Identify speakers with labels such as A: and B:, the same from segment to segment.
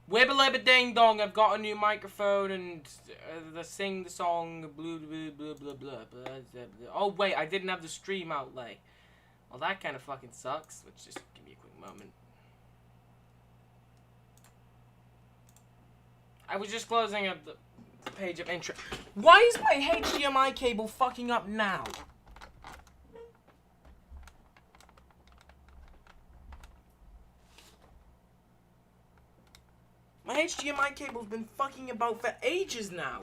A: Wibble libba ding dong, I've got a new microphone and sing the song blah blah blah blah blah blah blah. Oh wait, I didn't have the stream outlay. Well, that kind of fucking sucks. Let's just give me a quick moment. I was just closing up the page of intro. Why is my HDMI cable fucking up now? My HDMI cable's been fucking about for ages now.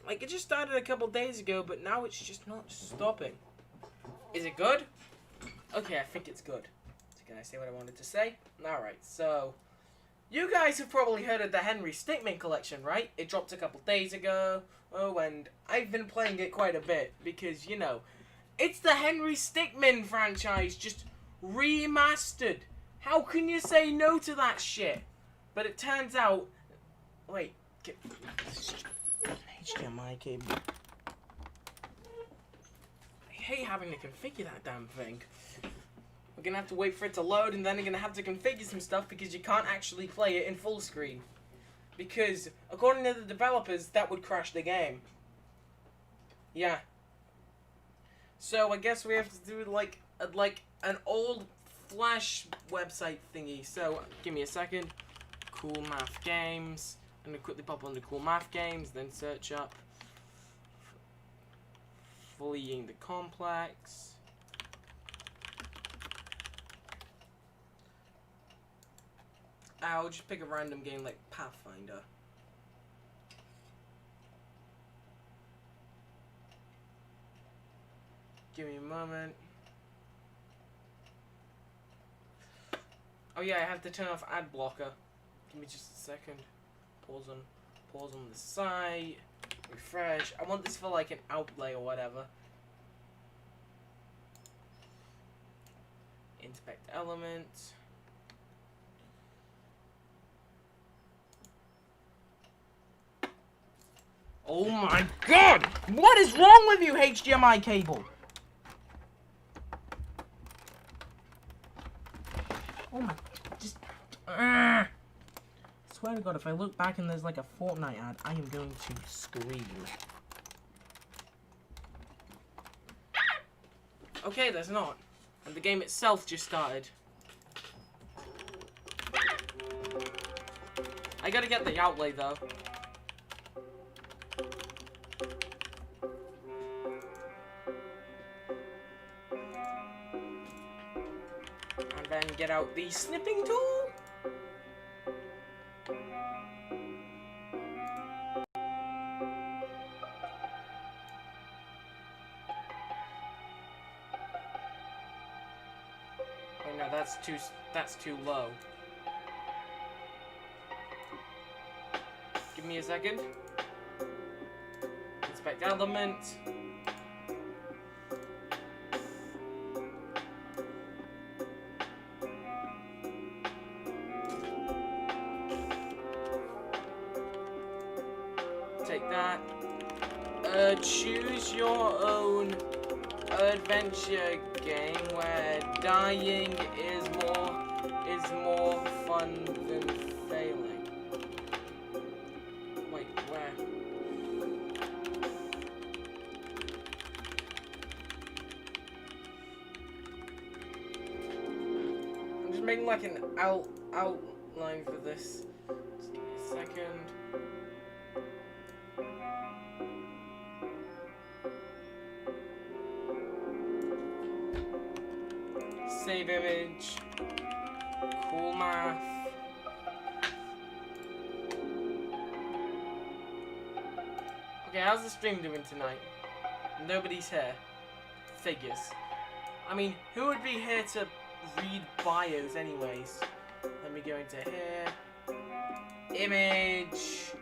A: Like, it just started a couple days ago, but now it's just not stopping. Is it good? Okay, I think it's good. So can I say what I wanted to say? Alright, so... You guys have probably heard of the Henry Stickmim collection, right? It dropped a couple days ago. Oh, and I've been playing it quite a bit. Because, you know, it's the Henry Stickmim franchise just remastered. How can you say no to that shit? But it turns out... Wait. HDMI cable. I hate having to configure that damn thing. We're gonna have to wait for it to load, and then you're gonna have to configure some stuff because you can't actually play it in full screen. Because, according to the developers, that would crash the game. Yeah. So, I guess we have to do, like an old Flash website thingy. So, give me a second. Cool Math Games. I'm gonna quickly pop on the Cool Math Games, then search up Fleeing the Complex. I'll just pick a random game like Pathfinder. Give me a moment. Oh yeah, I have to turn off ad blocker. Give me just a second. Pause on the site. Refresh. I want this for like an outlay or whatever. Inspect element. Oh my god! What is wrong with you, HDMI cable? Oh my... Just... I swear to god, if I look back and there's like a Fortnite ad, I am going to scream. Okay, there's not. And the game itself just started. I gotta get the outlay though. And then get out the snipping tool. Oh no, that's too low. Give me a second. Inspect element. Take that. Choose your own adventure game where dying is more fun than failing. Wait, where? I'm just making like an outline for this. Just give me a second. Save image. Cool Math. Okay, how's the stream doing tonight? Nobody's here. Figures. I mean, who would be here to read bios anyways? Let me go into here. Image.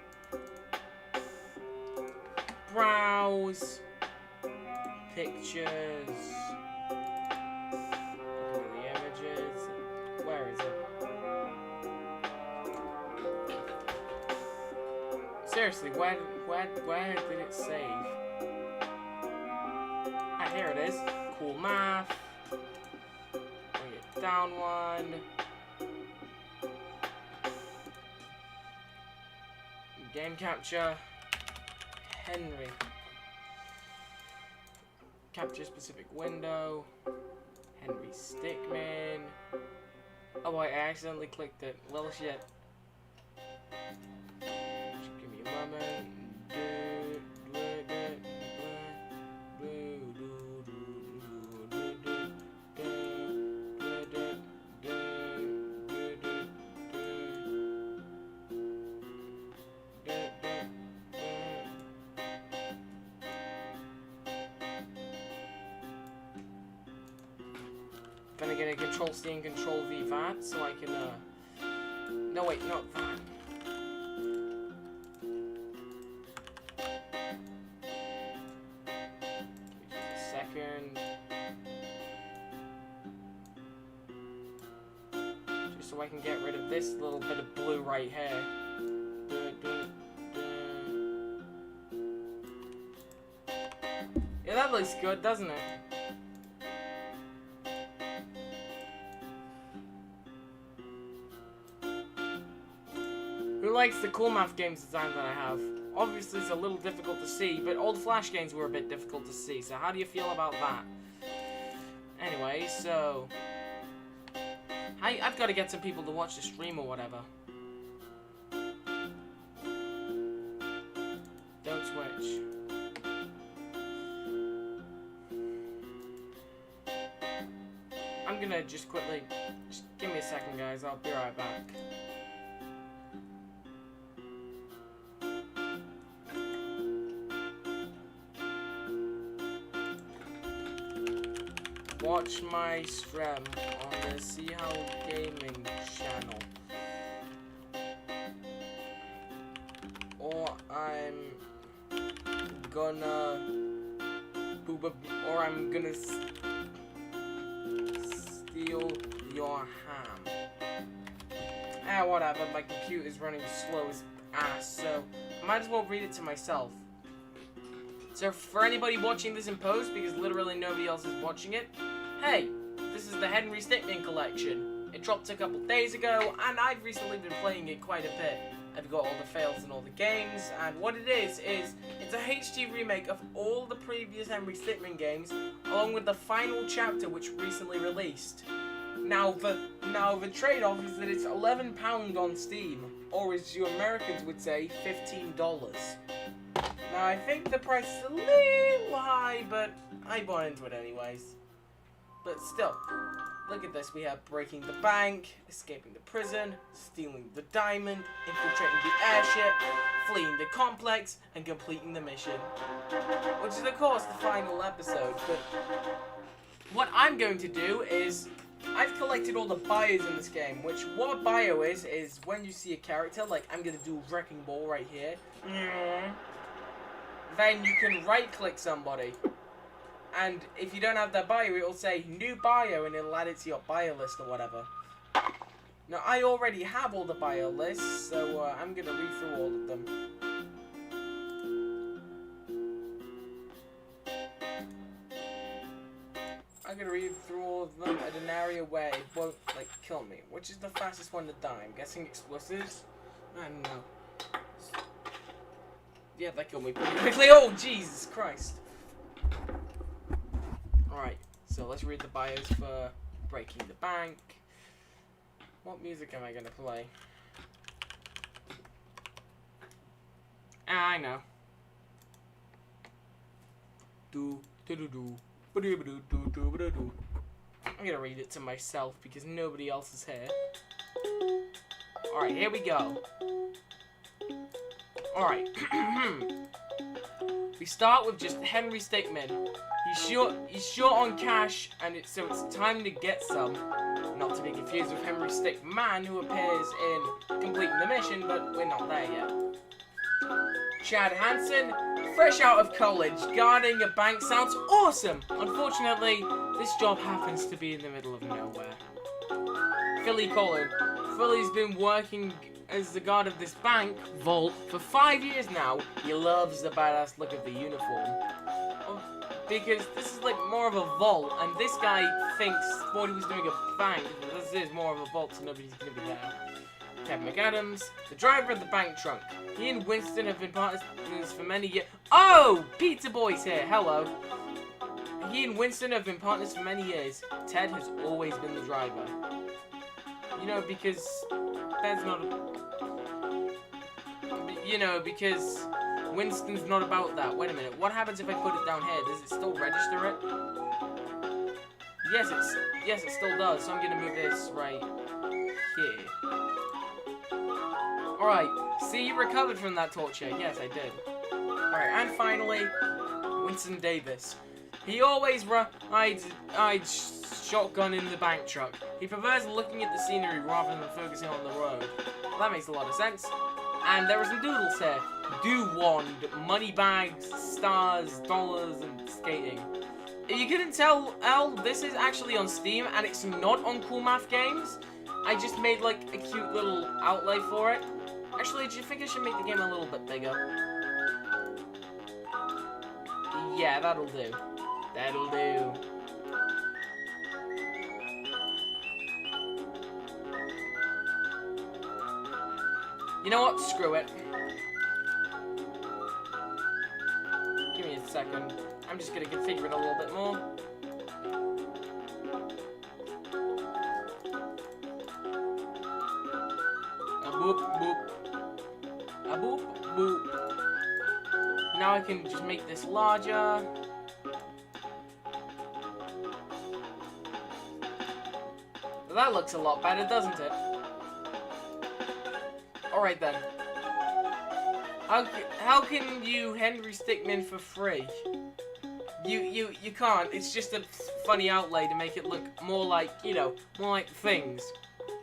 A: Browse. Pictures. Where is it? Seriously, where did it save? Ah, here it is. Cool Math. Bring it down one. Game capture. Henry. Capture specific window. Henry Stickman. Oh wait, I accidentally clicked it. Little shit. Just give me a moment. Then again, I Control C and Control V that, so I can, no wait, not that. Just a second. Just so I can get rid of this little bit of blue right here. Yeah, that looks good, doesn't it? Who likes the cool math games design that I have? Obviously it's a little difficult to see, but old Flash games were a bit difficult to see, so how do you feel about that? Anyway, so... I've got to get some people to watch the stream or whatever. Don't switch. I'm gonna just quickly... Just give me a second, guys, I'll be right back. Watch my stream on the See How Gaming channel. Or I'm gonna steal your ham. Ah, whatever, my computer's running slow as ass, so I might as well read it to myself. So for anybody watching this in post, because literally nobody else is watching it, hey, this is the Henry Stickmim collection. It dropped a couple days ago, and I've recently been playing it quite a bit. I've got all the fails in all the games, and what it is it's a HD remake of all the previous Henry Stickmim games, along with the final chapter which recently released. Now the trade-off is that it's £11 on Steam, or as you Americans would say, $15. Now, I think the price is a little high, but I bought into it anyways. But still, look at this. We have breaking the bank, escaping the prison, stealing the diamond, infiltrating the airship, fleeing the complex, and completing the mission. Which is, of course, the final episode. But what I'm going to do is, I've collected all the bios in this game, which what a bio is when you see a character, like I'm going to do Wrecking Ball right here. Then you can right-click somebody, and if you don't have their bio, it will say new bio, and it'll add it to your bio list or whatever. Now, I already have all the bio lists, so I'm gonna read through all of them. I'm gonna read through all of them at an area where it won't, like, kill me. Which is the fastest one to die? I'm guessing explosives? I don't know. Yeah, that killed me pretty quickly. Oh, Jesus Christ. Alright, so let's read the bios for breaking the bank. What music am I going to play? I know. I'm going to read it to myself because nobody else is here. Alright, here we go. Alright. We start with just Henry Stickmim. He's short on cash, and so it's time to get some. Not to be confused with Henry Stickman, who appears in completing the mission, but we're not there yet. Chad Hansen, fresh out of college, guarding a bank sounds awesome. Unfortunately, this job happens to be in the middle of nowhere. Philly Colin. Philly's been working as the guard of this bank vault for 5 years now. He loves the badass look of the uniform. Because this is like more of a vault, and this guy thought he was doing a bank, but this is more of a vault, so nobody's gonna be there. Kevin McAdams, the driver of the bank truck. He and Winston have been partners for many years. Oh! Pizza Boy's here. Hello. He and Winston have been partners for many years. Ted has always been the driver. You know, because Ted's not because Winston's not about that. Wait a minute. What happens if I put it down here? Does it still register it? Yes, it still does. So I'm gonna move this right here. Alright, see, you recovered from that torture. Yes, I did. Alright, and finally, Winston Davis. He always rides shotgun in the bank truck. He prefers looking at the scenery rather than focusing on the road. Well, that makes a lot of sense. And there are some doodles here. Do-wand, money bags, stars, dollars, and skating. If you couldn't tell, this is actually on Steam, and it's not on Cool Math Games. I just made, like, a cute little outlay for it. Actually, do you think I should make the game a little bit bigger? Yeah, that'll do. That'll do. You know what? Screw it. Give me a second. I'm just gonna configure it a little bit more. A boop, boop. A boop, boop. Now I can just make this larger. That looks a lot better, doesn't it? Alright then. How can you Henry Stickmin for free? You can't. It's just a funny outlay to make it look more like, you know, more like things.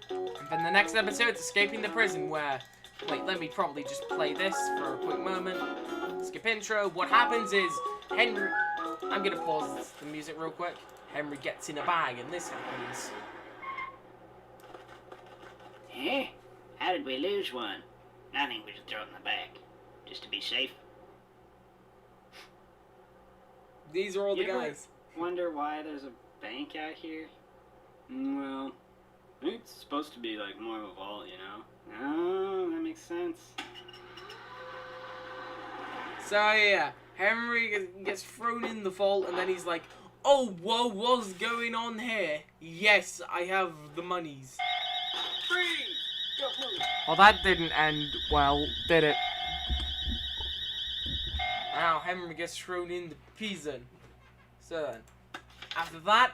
A: And then the next episode's escaping the prison where... Wait, let me probably just play this for a quick moment. Skip intro. What happens is Henry... I'm gonna pause the music real quick. Henry gets in a bag and this happens.
B: Eh? How did we lose one? I think we should throw it in the bag, just to be safe.
A: These are all the guys.
C: Wonder why there's a bank out here? Well, I think it's supposed to be like more of a vault, you know? Oh, that makes sense.
A: So yeah, Henry gets thrown in the vault and then he's like, oh, whoa, what's going on here? Yes, I have the monies. Well, that didn't end well, did it? Now, Henry gets thrown into prison. So then, after that,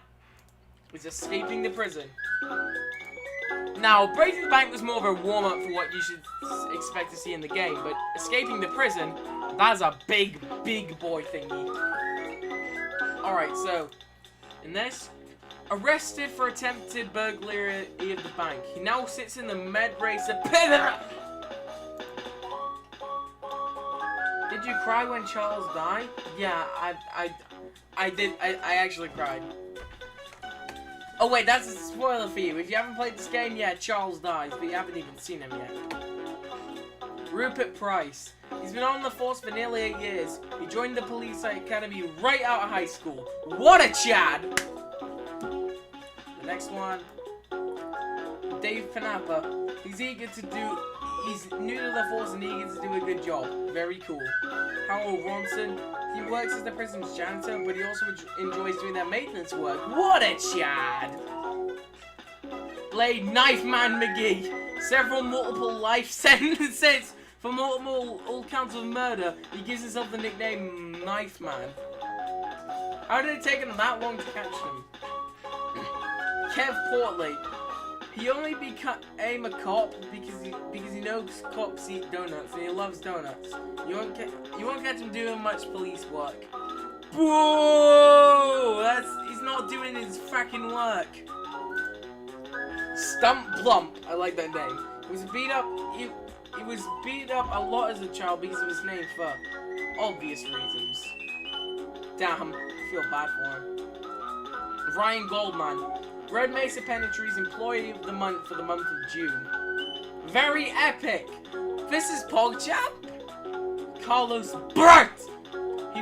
A: is escaping the prison. Now, breaking the bank was more of a warm-up for what you should expect to see in the game, but escaping the prison, that's a big, big boy thingy. Alright, so, in this... Arrested for attempted burglary of the bank. He now sits in the med racer. Did you cry when Charles died? Yeah, I did. I actually cried. Oh wait, that's a spoiler for you. If you haven't played this game yet, Charles dies, but you haven't even seen him yet. Rupert Price. He's been on the force for nearly 8 years. He joined the police academy right out of high school. What a Chad! The next one, Dave Panappa. He's new to the force and eager to do a good job. Very cool. Harold Ronson. He works as the prison's janitor, but he also enjoys doing their maintenance work. What a Chad! Blade Knife Man McGee. Multiple life sentences for all counts of murder. He gives himself the nickname Knife Man. How did it take him that long to catch him? Kev Portley. He only became a cop because he knows cops eat donuts and he loves donuts. You won't catch him doing much police work. Whoa! He's not doing his fracking work. Stump Plump. I like that name. He was beat up. He was beat up a lot as a child because of his name for obvious reasons. Damn, I feel bad for him. Ryan Goldman. Red Mesa Penitentiary's Employee of the Month for the month of June. Very epic! This is PogChamp? Carlos Burt! He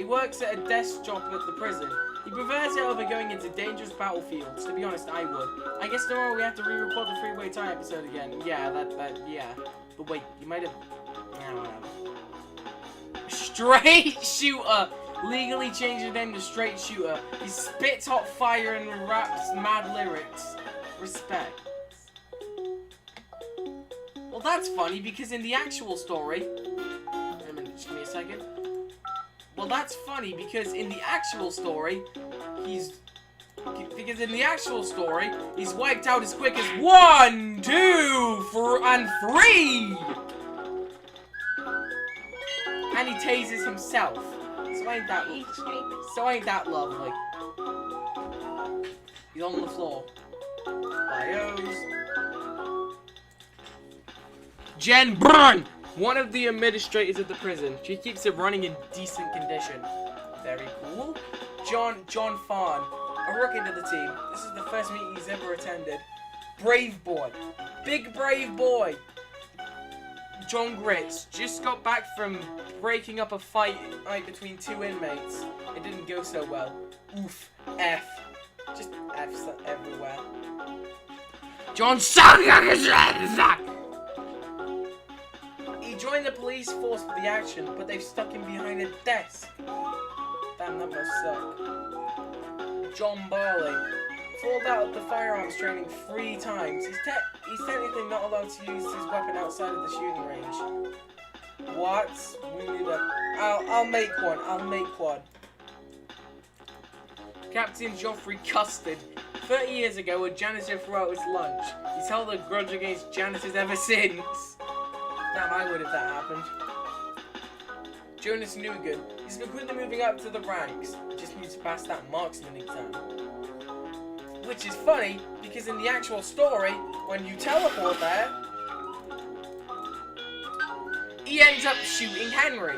A: works at a desk job at the prison. He prefers it over going into dangerous battlefields. To be honest, I would. I guess tomorrow we have to re-record the Freeway Tie episode again. Yeah, yeah. But wait, you might have... Straight Shooter! Legally changed his name to Straight Shooter. He spits hot fire and raps mad lyrics. Respect. Well, that's funny, because in the actual story... Wait a minute, just give me a second. Well, that's funny, because in the actual story, he's wiped out as quick as 1, 2, and 3! And he tases himself. So ain't that lovely. He's on the floor. Bios. Jen Brun! One of the administrators of the prison. She keeps it running in decent condition. Very cool. John Farn, a rookie to the team. This is the first meeting he's ever attended. Brave boy. Big brave boy. John Grits just got back from breaking up a fight between 2 inmates. It didn't go so well. Oof. F. Just F's everywhere. John He joined the police force for the action, but they've stuck him behind a desk. Damn, that must suck. John Barley. Pulled out of the firearms training 3 times. He's technically not allowed to use his weapon outside of the shooting range. What? We need a... I'll make one. Captain Geoffrey Custard. 30 years ago, a janitor threw out his lunch. He's held a grudge against janitors ever since. Damn, I would if that happened. Jonas Newgan. He's been quickly moving up to the ranks. Just needs to pass that marksman exam. Which is funny, because in the actual story, when you teleport there, he ends up shooting Henry.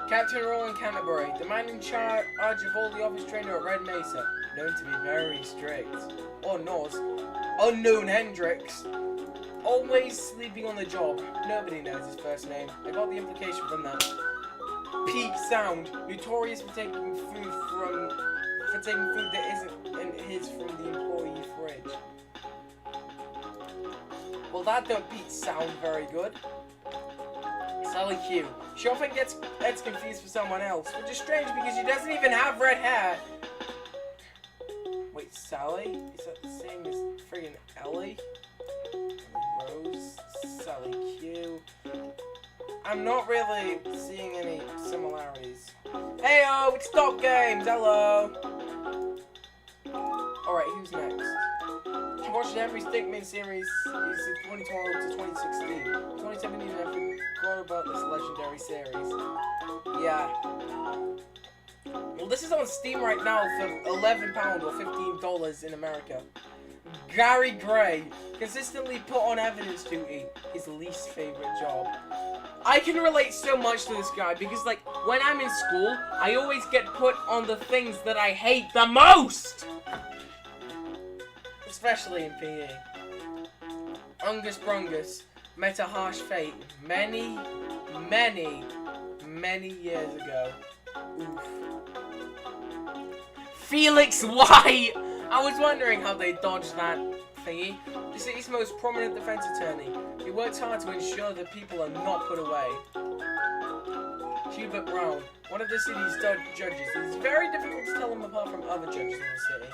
A: Captain Roland Canterbury, the man in charge of all the office trainer at Red Mesa, known to be very strict. Or Norse, Unknown Hendrix. Always sleeping on the job. Nobody knows his first name. I got the implication from that. Peak Sound, notorious for taking food that isn't his from the employee fridge. Well, that don't Pete sound very good. Sally Q. She often gets confused for someone else, which is strange because she doesn't even have red hair. Wait, Sally? Is that the same as friggin' Ellie? Rose, Sally Q. I'm not really seeing any similarities. Heyo, it's Top Games. Hello. Alright, who's next? I watched the Henry Stickmim series is 2012 to 2016. 2017, I forgot about this legendary series. Yeah. Well, this is on Steam right now for £11 or $15 in America. Gary Gray, consistently put on evidence duty, his least favorite job. I can relate so much to this guy because, like, when I'm in school, I always get put on the things that I hate the most! Especially in PE. Ungus Brungus met a harsh fate many years ago. Oof. Felix White! I was wondering how they dodged that thingy. The city's most prominent defense attorney. He works hard to ensure that people are not put away. Hubert Brown, one of the city's judges. It's very difficult to tell him apart from other judges in the city.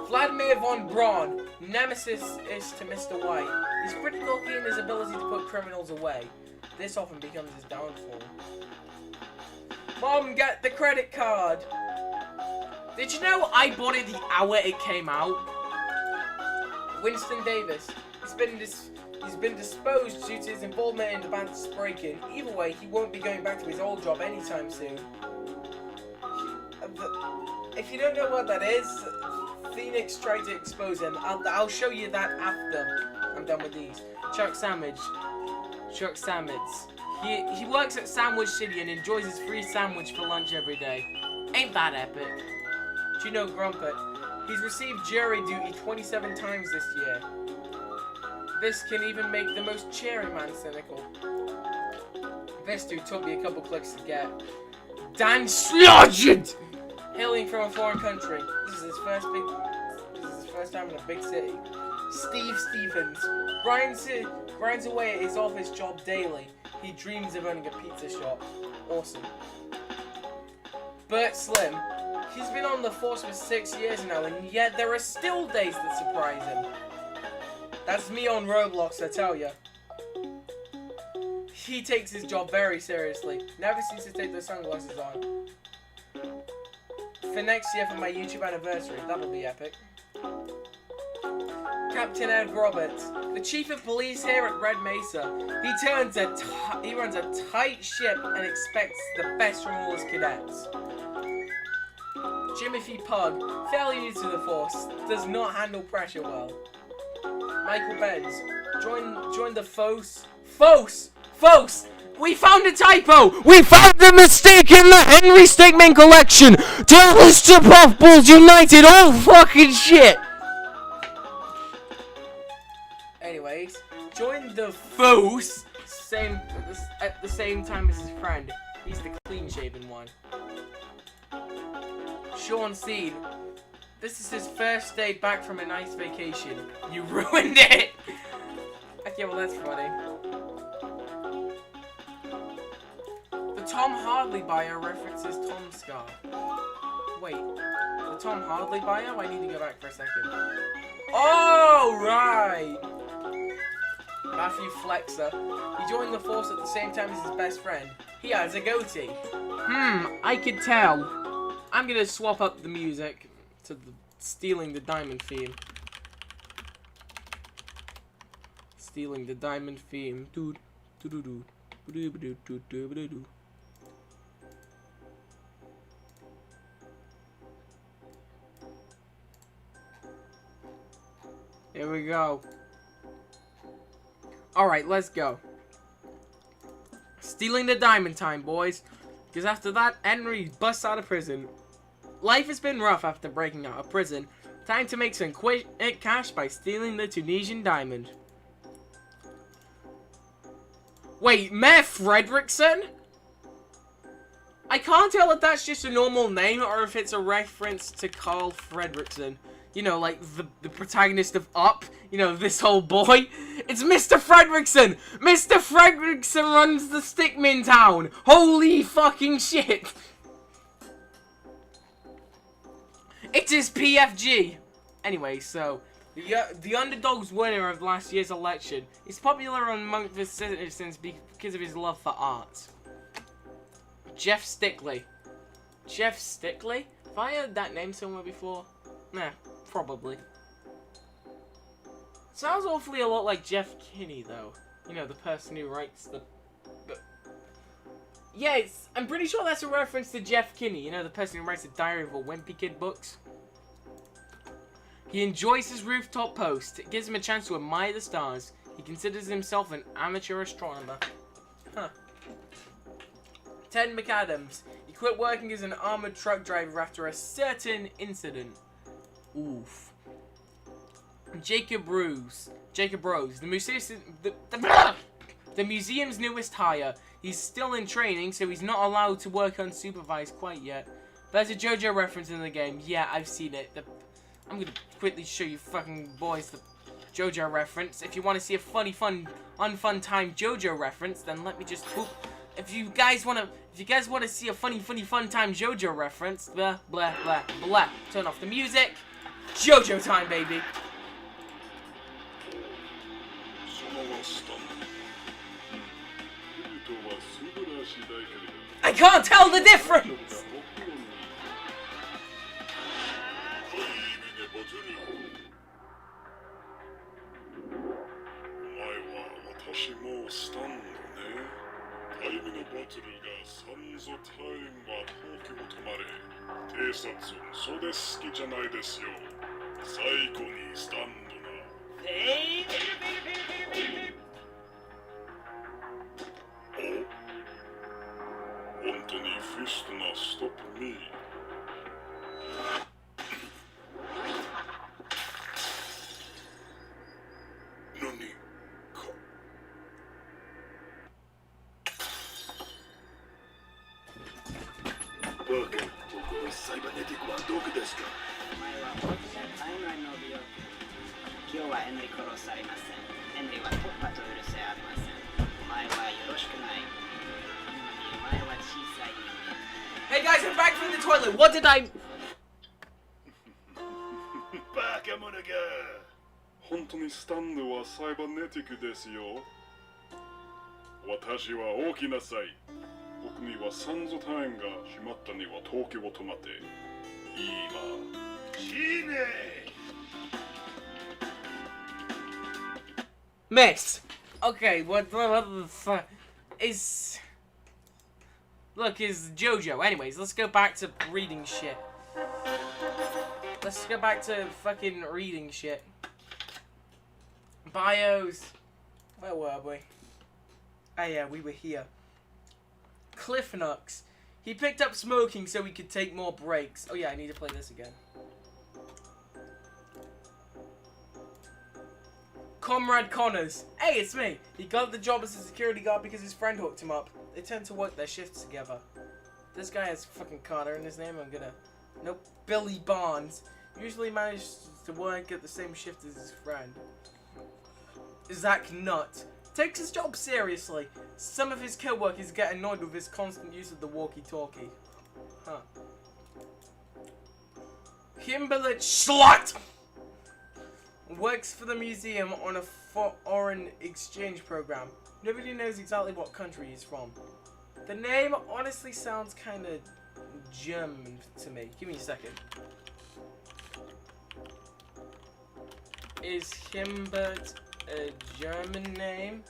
A: Vladimir von Braun, nemesis is to Mr. White. He's pretty lucky in his ability to put criminals away. This often becomes his downfall. Mom, get the credit card! Did you know I bought it the hour it came out? Winston Davis. He's been disposed due to his involvement in the band's break-in. Either way, he won't be going back to his old job anytime soon. If you don't know what that is, Phoenix tried to expose him. I'll show you that after I'm done with these. Chuck Sandwich. He works at Sandwich City and enjoys his free sandwich for lunch every day. Ain't that epic? Do you know Grumpet? He's received jury duty 27 times this year. This can even make the most cheery man cynical. This dude took me a couple clicks to get. Dan Slodged! Hailing from a foreign country. This is his first time in a big city. Steve Stevens grinds away at his office job daily. He dreams of owning a pizza shop. Awesome. Bert Slim. He's been on the force for 6 years now, and yet there are still days that surprise him. That's me on Roblox, I tell ya. He takes his job very seriously. Never seems to take those sunglasses on. For next year for my YouTube anniversary, that'll be epic. Captain Ed Roberts, the chief of police here at Red Mesa. He runs a tight ship and expects the best from all his cadets. Jimothy Pug, fairly new to the force, does not handle pressure well. Michael Benz, join the Folks! We found a typo! We found a mistake in the Henry Stickmim collection! Turtles to Puffballs United, all fucking shit! Anyways, join the Foes at the same time as his friend. He's the clean-shaven one. Sean Seed. This is his first day back from a nice vacation. You ruined it! Okay, well that's funny. The Tom Hartley bio references Tom Scar. Wait, the Tom Hartley bio? I need to go back for a second. Oh, right! Matthew Flexer. He joined the force at the same time as his best friend. He has a goatee. I could tell. I'm gonna swap up the music to the Stealing the Diamond theme. Stealing the Diamond theme. Dude. Here we go. Alright, let's go. Stealing the Diamond time, boys. Because after that, Henry busts out of prison. Life has been rough after breaking out of prison. Time to make some quick cash by stealing the Tunisian diamond. Wait, Mayor Fredrickson? I can't tell if that's just a normal name or if it's a reference to Carl Fredrickson. You know, like the protagonist of Up. You know, this whole boy. It's Mr. Fredrickson! Mr. Fredrickson runs the Stickmin town! Holy fucking shit! It is PFG! Anyway, so, the underdog's winner of last year's election is popular among the citizens because of his love for art. Jeff Stickley. Jeff Stickley? Have I heard that name somewhere before? Nah, probably. Sounds awfully a lot like Jeff Kinney, though. You know, the person who writes the... Yeah, I'm pretty sure that's a reference to Jeff Kinney. You know, the person who writes the Diary of a Wimpy Kid books. He enjoys his rooftop post. It gives him a chance to admire the stars. He considers himself an amateur astronomer. Huh. Ted McAdams. He quit working as an armored truck driver after a certain incident. Oof. Jacob Rose, the museum's newest hire. He's still in training, so he's not allowed to work unsupervised quite yet. There's a JoJo reference in the game. Yeah, I've seen it. I'm gonna quickly show you fucking boys the JoJo reference. If you want to see a funny, unfun time JoJo reference, then let me just boop. If you guys wanna see a funny, fun time JoJo reference, blah blah blah blah. Turn off the music. JoJo time, baby. I can't tell the difference!
D: サイバネティックはどこですか？
B: お前は僕がタイムラインの美容師。今日はヘンリー殺されません。ヘンリーは突破と許せありません。お前はよろしくない。お前は小さい人間。
A: Hey guys, I'm back from the toilet. What did I...
D: バカ者が。
E: 本当にスタンドはサイバネティックですよ。私は起きなさい。僕にはサンズタイムが閉まったには東京を止まって。今。
D: 死ね。
A: Miss. Okay, what the fuck is... Look, is Jojo. Anyways, let's go back to reading shit. Let's go back to fucking reading shit. Bios. Where were we? Oh yeah, we were here. Cliff Nux. He picked up smoking so he could take more breaks. Oh yeah, I need to play this again. Comrade Connors. Hey, it's me. He got the job as a security guard because his friend hooked him up. They tend to work their shifts together. This guy has fucking Connor in his name. I'm gonna... Nope. Billy Barnes. Usually manages to work at the same shift as his friend. Zach Nutt. Takes his job seriously. Some of his co-workers get annoyed with his constant use of the walkie-talkie. Huh. Kimberly Slut! Works for the museum on a foreign exchange program. Nobody knows exactly what country he's from. The name honestly sounds kind of German to me. Give me a second. Is Himbert a German name?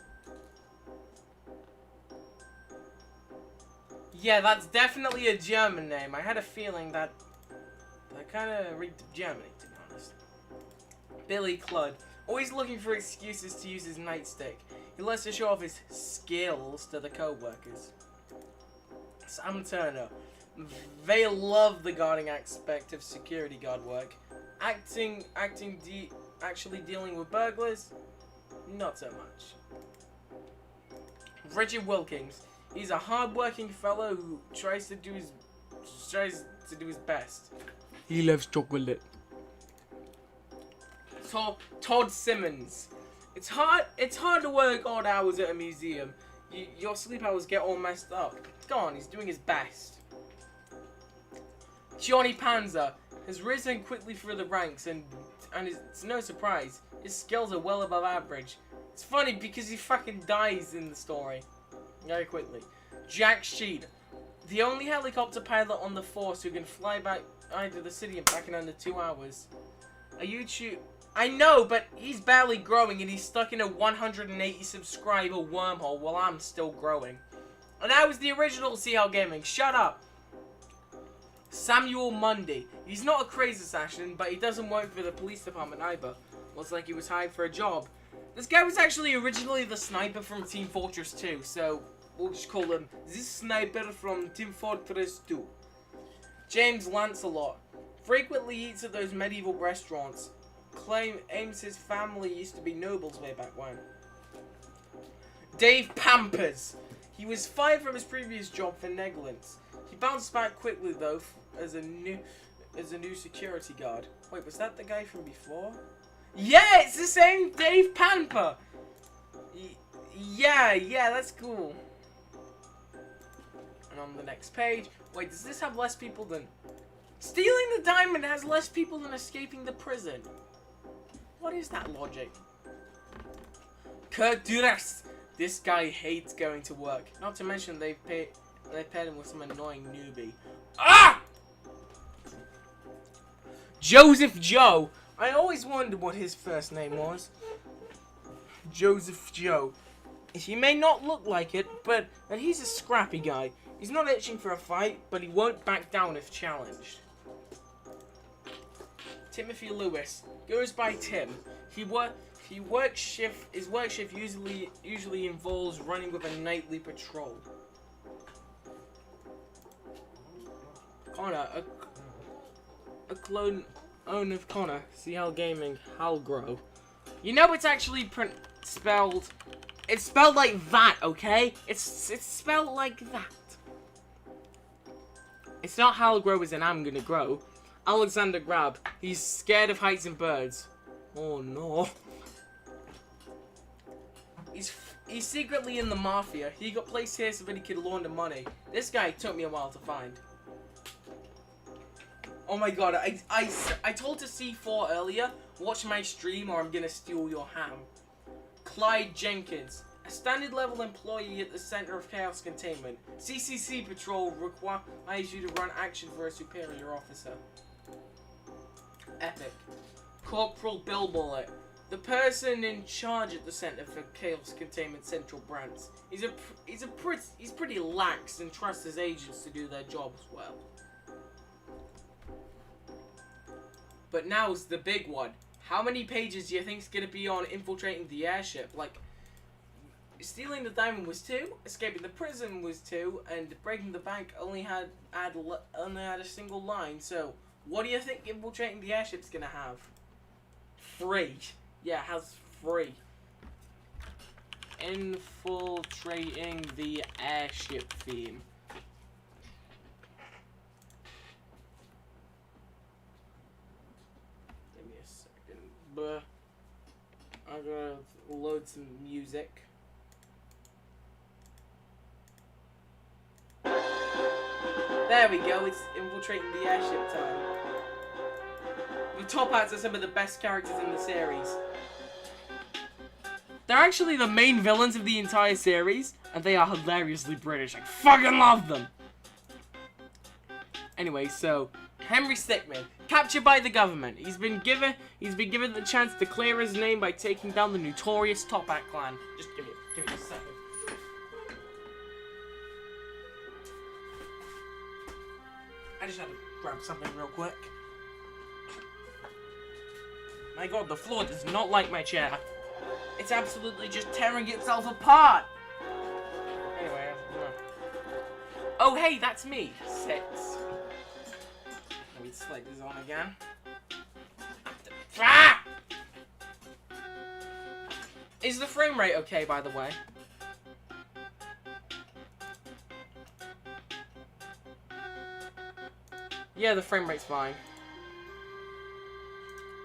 A: Yeah, that's definitely a German name. I had a feeling that kind of reeked of Germany, to be honest. Billy Cludd. Always looking for excuses to use his nightstick. He lets to show off his skills to the co-workers. Sam Turner. They love the guarding aspect of security guard work. Actually dealing with burglars? Not so much. Richard Wilkins. He's a hard-working fellow who tries to do his best. He loves chocolate. Todd Simmons. It's hard to work odd hours at a museum. Your sleep hours get all messed up. Go on, he's doing his best. Johnny Panzer has risen quickly through the ranks and it's no surprise. His skills are well above average. It's funny because he fucking dies in the story. Very quickly. Jack Sheed. The only helicopter pilot on the force who can fly back to the city and back in under 2 hours. A YouTube... I know, but he's barely growing and he's stuck in a 180 subscriber wormhole while I'm still growing. And that was the original CL Gaming. Shut up. Samuel Mundy. He's not a crazy assassin, but he doesn't work for the police department either. Looks like he was hired for a job. This guy was actually originally the sniper from Team Fortress 2, so we'll just call him this sniper from Team Fortress 2. James Lancelot. Frequently eats at those medieval restaurants. Aims his family used to be nobles way back when. Dave Pampers. He was fired from his previous job for negligence. He bounced back quickly though as a new security guard. Wait, was that the guy from before? Yeah, it's the same Dave Pamper. Yeah, that's cool. And on the next page, wait, does this have less people than... Stealing the diamond has less people than escaping the prison. What is that logic? Kurt Duras. This guy hates going to work. Not to mention they paired him with some annoying newbie. Ah! Joseph Joe. I always wondered what his first name was. Joseph Joe. He may not look like it, but he's a scrappy guy. He's not itching for a fight, but he won't back down if challenged. Timothy Lewis goes by Tim. His work shift usually involves running with a nightly patrol. Connor, a clone of Connor, CL Gaming, Halgrow. You know it's actually spelled. It's spelled like that, okay? It's spelled like that. It's not how grow as in I'm gonna grow. Alexander Grab. He's scared of heights and birds. Oh no. He's secretly in the mafia. He got placed here so that he could launder money. This guy took me a while to find. Oh my god, I told to C4 earlier, watch my stream or I'm gonna steal your ham. Clyde Jenkins, a standard level employee at the Center of Chaos Containment. CCC Patrol requires you to run action for a superior officer. Epic. Corporal Bill Bullet, the person in charge at the Center for Chaos Containment Central Branch. He's pretty lax and trusts his agents to do their jobs well. But now's the big one. How many pages do you think is going to be on infiltrating the airship? Like, stealing the diamond was 2, escaping the prison was 2, and breaking the bank only had a single line. So, what do you think infiltrating the airship's going to have? 3. Yeah, it has 3. Infiltrating the airship theme. But I'm gonna load some music. There we go, it's infiltrating the airship time. The Top Hats are some of the best characters in the series. They're actually the main villains of the entire series, and they are hilariously British. I fucking love them! Anyway, so Henry Stickman, captured by the government. He's been given the chance to clear his name by taking down the notorious Top Hat clan. Just give me a second. I just had to grab something real quick. My god, the floor does not like my chair. It's absolutely just tearing itself apart. Anyway, oh hey, that's me. 6. Let me slide this on again. Ah! Is the frame rate okay, by the way? Yeah, the frame rate's fine.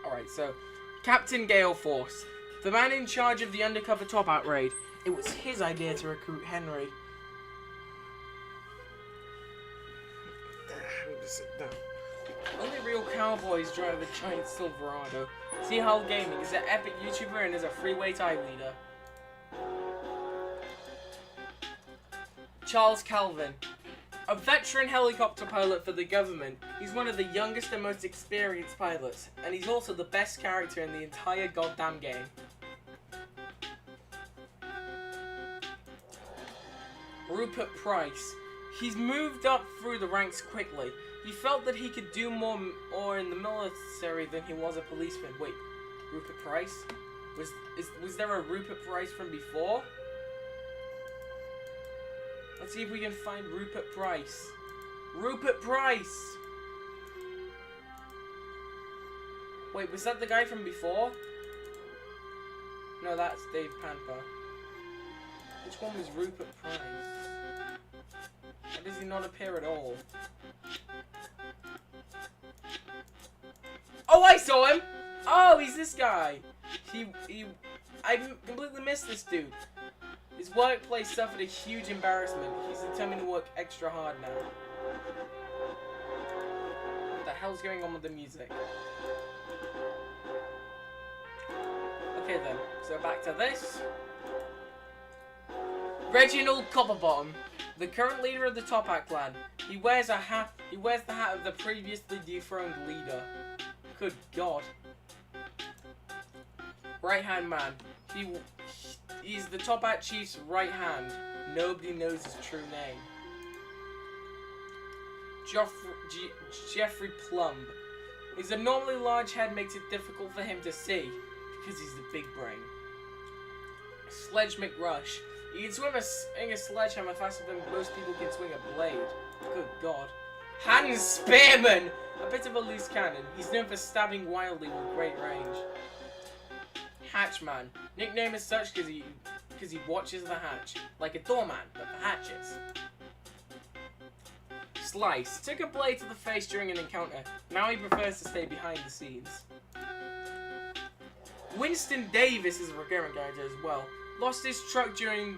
A: Alright, so Captain Gale Force, the man in charge of the undercover Top Hat raid. It was his idea to recruit Henry. Sit down. Only real cowboys drive a giant Silverado. See Hull Gaming is an epic YouTuber and is a freeway time leader. Charles Calvin, a veteran helicopter pilot for the government. He's one of the youngest and most experienced pilots, and he's also the best character in the entire goddamn game. Rupert Price. He's moved up through the ranks quickly. He felt that he could do more in the military than he was a policeman. Wait, Rupert Price? Was there a Rupert Price from before? Let's see if we can find Rupert Price. Rupert Price! Wait, was that the guy from before? No, that's Dave Panther. Which one was Rupert Price? Why does he not appear at all? Oh, I saw him! Oh, he's this guy! I completely missed this dude. His workplace suffered a huge embarrassment. He's determined to work extra hard now. What the hell's going on with the music? Okay then, so back to this. Reginald Copperbottom, the current leader of the Top Hat clan. He wears a hat. He wears the hat of the previously dethroned leader. Good God. Right-hand man. He's the Top Hat chief's right hand. Nobody knows his true name. Jeffrey Plumb. His abnormally large head makes it difficult for him to see because he's the big brain. Sledge McRush. He can swing a sledgehammer faster than most people can swing a blade. Good God. Hansen Spearman! A bit of a loose cannon. He's known for stabbing wildly with great range. Hatchman. Nickname is such because he watches the hatch. Like a doorman, but for hatches. Slice took a blade to the face during an encounter. Now he prefers to stay behind the scenes. Winston Davis is a recurring character as well. Lost his truck during...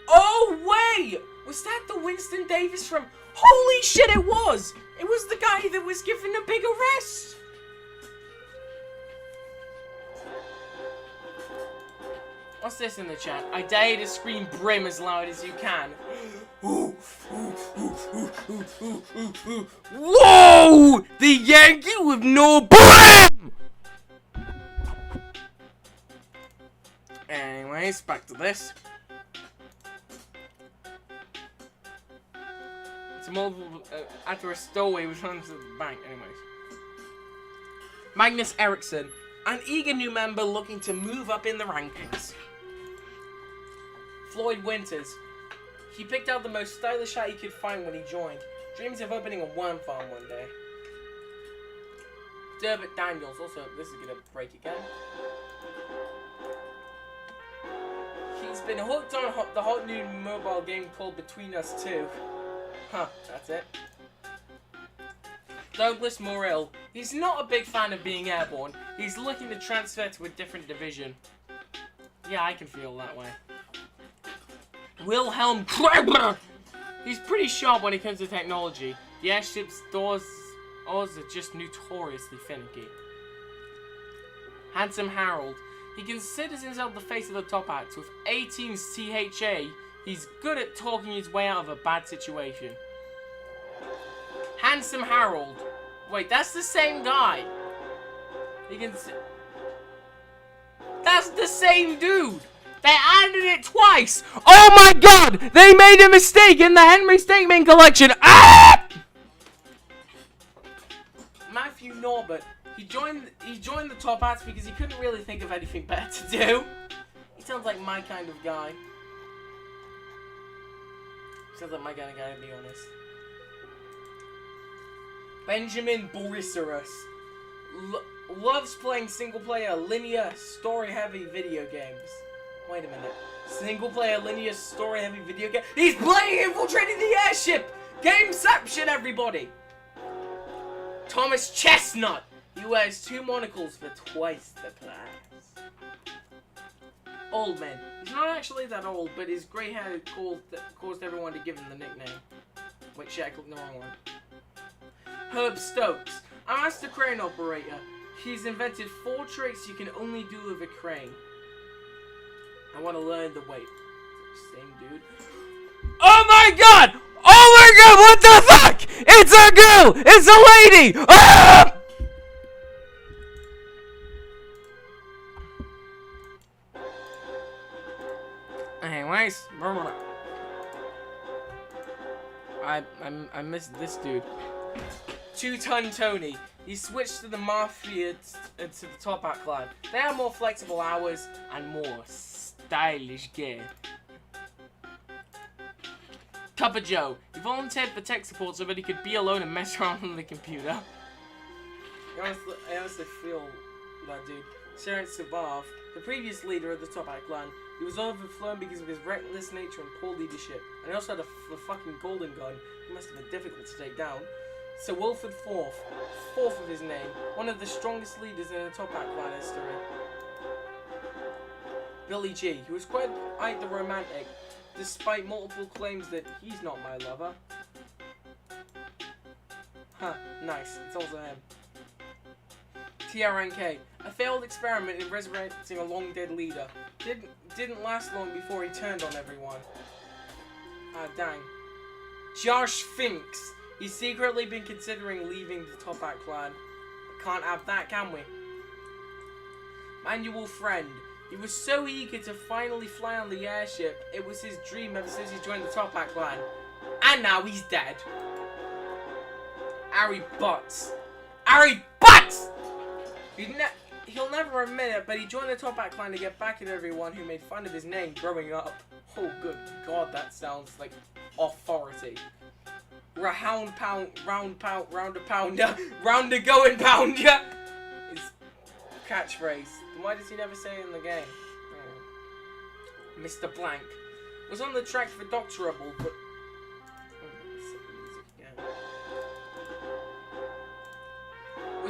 A: Oh, wait! Was that the Winston Davis from... Holy shit, it was! It was the guy that was given a big arrest! What's this in the chat? I dare you to scream brim as loud as you can. Whoa! The Yankee with no brim! Anyways, back to this. It's a multiple... after a stowaway returns to the bank. Anyways. Magnus Eriksson. An eager new member looking to move up in the rankings. Floyd Winters. He picked out the most stylish hat he could find when he joined. Dreams of opening a worm farm one day. Derbert Daniels. Also, this is gonna break again. He's been hooked on the hot new mobile game called Between Us 2. Huh, that's it. Douglas Morrill. He's not a big fan of being airborne. He's looking to transfer to a different division. Yeah, I can feel that way. Wilhelm Kramer. He's pretty sharp when it comes to technology. The airship's doors are just notoriously finicky. Handsome Harold. He considers himself the face of the top acts. With 18's THA, he's good at talking his way out of a bad situation. Handsome Harold. Wait, that's the same guy. You can see... That's the same dude. They added it twice. Oh my god! They made a mistake in the Henry Stickmim collection. Ah! Matthew Norbert. He joined the top hats because he couldn't really think of anything better to do. He sounds like my kind of guy. Sounds like my kind of guy, to be honest. Benjamin Borisarus. Loves playing single-player, linear, story-heavy video games. Wait a minute. Single-player, linear, story-heavy video game? He's playing Infiltrating the Airship! Gameception, everybody! Thomas Chestnut. He wears 2 monocles for twice the price. Old man. He's not actually that old, but his grey hair caused everyone to give him the nickname. Wait, shit, I clicked the wrong one. Herb Stokes. A master crane operator. He's invented 4 tricks you can only do with a crane. I want to learn the weight. Same dude. Oh my god! Oh my god, what the fuck? It's a girl! It's a lady! Ah! Anyways, I missed this dude. 2-Ton Tony. He switched to the Mafia to the Top Hat clan. They have more flexible hours and more stylish gear. Cuppa Joe. He volunteered for tech support so that he could be alone and mess around on the computer. I honestly feel that dude. Seren Subav, the previous leader of the Top Hat clan, he was overflown because of his reckless nature and poor leadership. And he also had a fucking golden gun. He must have been difficult to take down. Sir Wilfred Forth of his name, one of the strongest leaders in the Top Hat clan history. Billy G, he was quite the romantic, despite multiple claims that he's not my lover. Huh, nice, it's also him. TRNK, a failed experiment in resurrecting a long-dead leader. Didn't last long before he turned on everyone. Ah, dang. Josh Finks. He's secretly been considering leaving the Top Hat clan. Can't have that, can we? Manual Friend. He was so eager to finally fly on the airship. It was his dream ever since he joined the Top Hat clan. And now he's dead. Harry Butts. Harry Butts! He'll never admit it, but he joined the Top Hat clan to get back at everyone who made fun of his name growing up. Oh, good God, that sounds like authority. Round a pounder, round a going pounder. His catchphrase. Why does he never say it in the game? Oh. Mr. Blank was on the track for Doctorable, but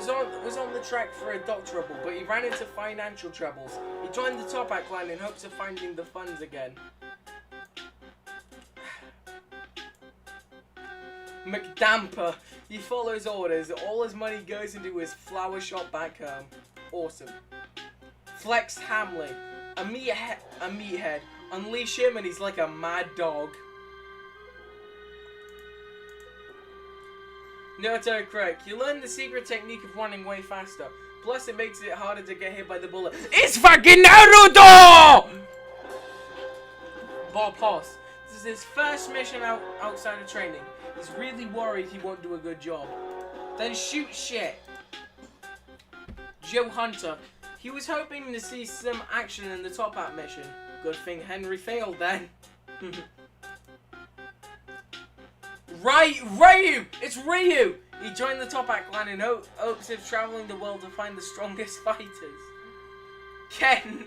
A: was on the track for a dock trouble, but he ran into financial troubles. He joined the Top Hat clan in hopes of finding the funds again. McDamper. He follows orders. All his money goes into his flower shop back home. Awesome. Flex Hamley. A meathead. Unleash him and he's like a mad dog. Naruto Craig. You learn the secret technique of running way faster. Plus it makes it harder to get hit by the bullet. It's fucking Naruto! Bob Hoss. This is his first mission outside of training. He's really worried he won't do a good job. Then shoot shit. Joe Hunter. He was hoping to see some action in the Top Hat mission. Good thing Henry failed then. Ryu! It's Ryu! He joined the Top Hat clan in hopes of traveling the world to find the strongest fighters. Kent!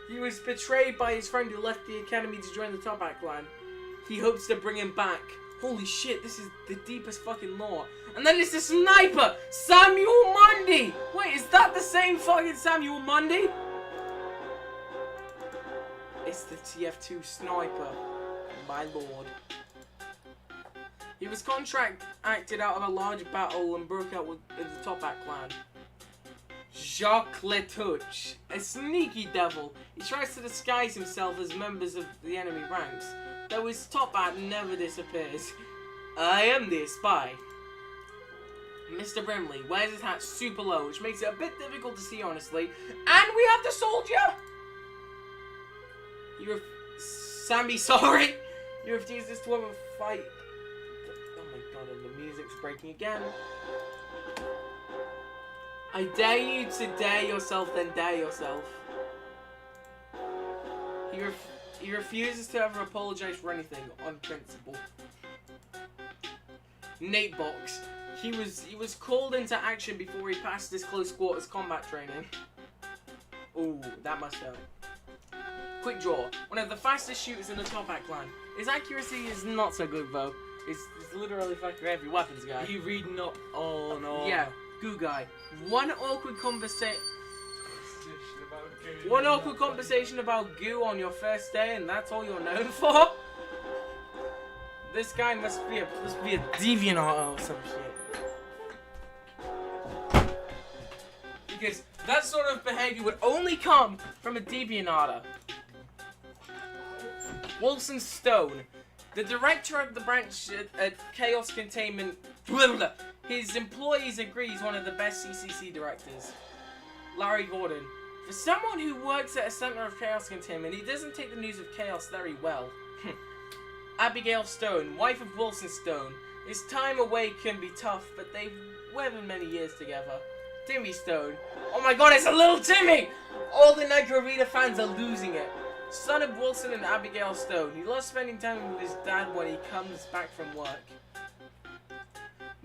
A: He was betrayed by his friend who left the academy to join the Top Hat clan. He hopes to bring him back. Holy shit, this is the deepest fucking lore. And then it's the sniper! Samuel Mundy! Wait, is that the same fucking Samuel Mundy? It's the TF2 sniper. My lord. He was contracted out of a large battle and broke out with the Top Hat clan. Jacques Letouche, a sneaky devil. He tries to disguise himself as members of the enemy ranks, though his top hat never disappears. I am the spy. Mr. Brimley wears his hat super low, which makes it a bit difficult to see, honestly. And we have the soldier! Sammy, sorry! You refuses to have a fight. Oh my god, and the music's breaking again. I dare you to dare yourself, then dare yourself. He refuses to ever apologize for anything on principle. Nate Box. He was called into action before he passed his close quarters combat training. Ooh, that must hurt. Quick Draw. One of the fastest shooters in the Top Hat clan. His accuracy is not so good though. It's literally fucking every weapons guy.
F: You reading up on all?
A: Yeah, goo guy. One awkward conversation about goo on your first day, and that's all you're known for. This guy must be a deviant or some shit. Because that sort of behavior would only come from a deviant. Wilson Stone, the director of the branch at Chaos Containment. His employees agree he's one of the best CCC directors. Larry Gordon. For someone who works at a center of chaos containment, he doesn't take the news of chaos very well. Abigail Stone, wife of Wilson Stone. His time away can be tough, but they've weathered many years together. Timmy Stone. Oh my god, it's a little Timmy! All the Nitro Arena fans are losing it. Son of Wilson and Abigail Stone. He loves spending time with his dad when he comes back from work.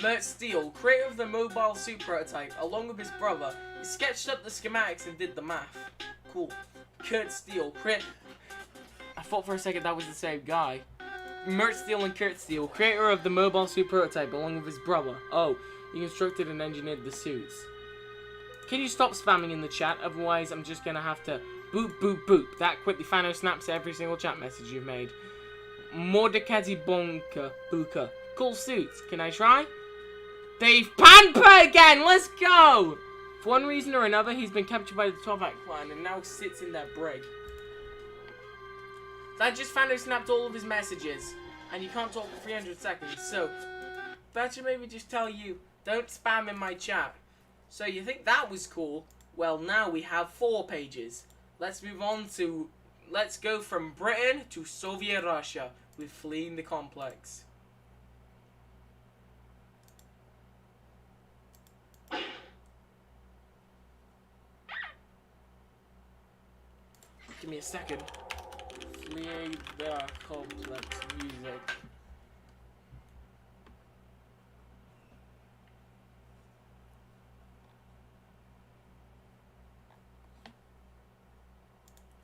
A: Mert Steele, creator of the mobile suit prototype, along with his brother, he sketched up the schematics and did the math. Cool. Kurt Steele, I thought for a second that was the same guy. Mert Steele and Kurt Steele, creator of the mobile suit prototype, along with his brother. Oh, he constructed and engineered the suits. Can you stop spamming in the chat? Otherwise, I'm just gonna have to boop, boop, boop. That quickly Fano snaps every single chat message you've made. Mordekazi Bonka Buka. Cool suits. Can I try? Dave Pamper again! Let's go! For one reason or another, he's been captured by the Top Hat clan and now sits in their brig. That just Fano snapped all of his messages. And you can't talk for 300 seconds, so that should maybe just tell you, don't spam in my chat. So you think that was cool? Well, now we have 4 pages. Let's move on to, let's go from Britain to Soviet Russia with fleeing the complex. Give me a second. Fleeing the complex music.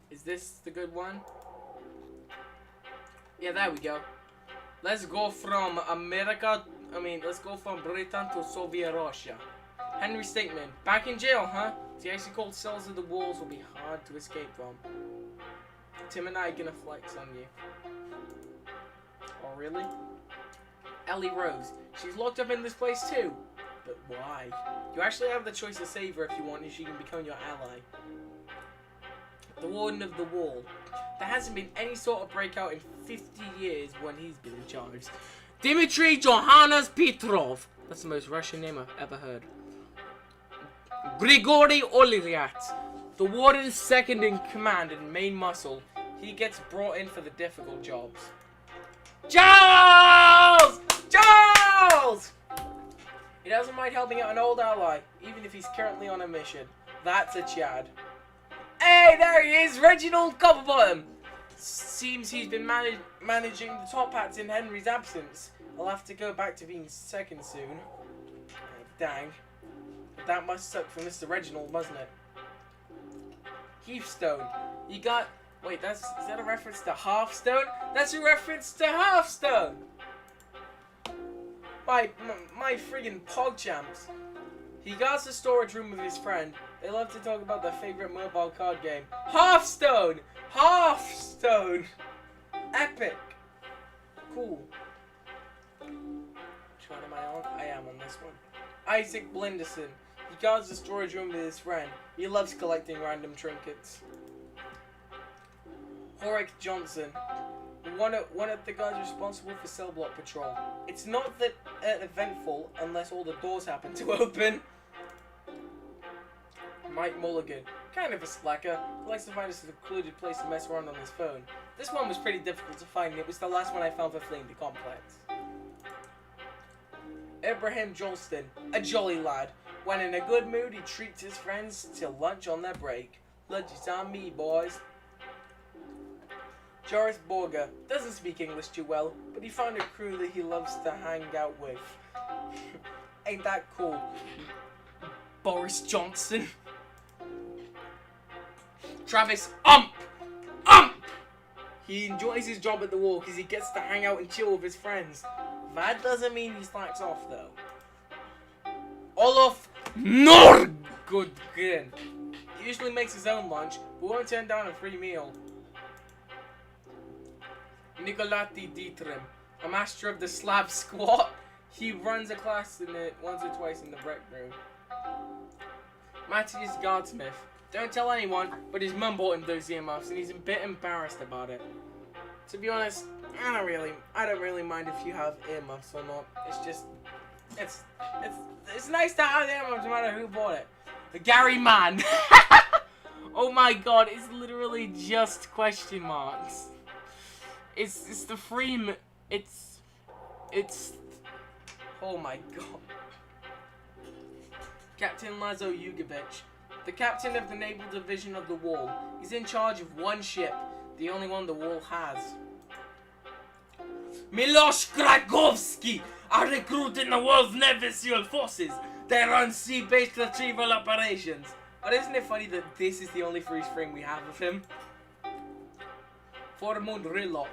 A: Is this the good one? Yeah, there we go. Let's go from let's go from Britain to Soviet Russia. Henry Stickmim, back in jail, huh? The icy cold cells of the walls will be hard to escape from. Tim and I are gonna flex on you. Oh, really? Ellie Rose, she's locked up in this place too. But why? You actually have the choice to save her if you want, and she can become your ally. The Warden of the Wall. There hasn't been any sort of breakout in 50 years when he's been in charge. Dmitry Johannes Petrov. That's the most Russian name I've ever heard. Grigory Olyriat. The Warden's second in command and main muscle. He gets brought in for the difficult jobs. Charles! Charles! He doesn't mind helping out an old ally, even if he's currently on a mission. That's a Chad. Hey, there he is, Reginald Copperbottom. Seems he's been managing the top hats in Henry's absence. I'll have to go back to being second soon. Dang. But that must suck for Mr. Reginald, mustn't it? Heathstone. You got... Wait, is that a reference to Hearthstone? That's a reference to Hearthstone! My friggin' PogChamps. He guards the storage room with his friend. They love to talk about their favorite mobile card game. Hearthstone! Hearthstone! Epic! Cool. Which one am I on? I am on this one. Isaac Blinderson. He guards the storage room with his friend. He loves collecting random trinkets. Horik Johnson. One of the guys responsible for cell block patrol. It's not that eventful unless all the doors happen to open. Mike Mulligan. Kind of a slacker. He likes to find a secluded place to mess around on his phone. This one was pretty difficult to find. It was the last one I found for fleeing the complex. Abraham Jolston. A jolly lad. When in a good mood, he treats his friends to lunch on their break. Lunch is on me, boys. Joris Borger doesn't speak English too well, but he found a crew that he loves to hang out with. Ain't that cool? Boris Johnson. Travis Ump! He enjoys his job at the wall because he gets to hang out and chill with his friends. That doesn't mean he slacks off though. Olaf Norgudgren. He usually makes his own lunch, but won't turn down a free meal. Nicolati Dietrim, a master of the slab squat. He runs a class in it once or twice in the rec room. Matthias Guardsmith. Don't tell anyone, but his mum bought him those earmuffs and he's a bit embarrassed about it. To be honest, I don't really mind if you have earmuffs or not. It's just, it's nice to have earmuffs no matter who bought it. The Gary Mann. Oh my god, it's literally just question marks. It's the free, it's, oh my god. Captain Lazo Yugovich, the captain of the naval division of the Wall. He's in charge of one ship, the only one the Wall has. Miloš Krakovsky, a recruit in the Wall's naval forces. They run sea-based retrieval operations. But isn't it funny that this is the only freeze frame we have of him? Formund Rillock.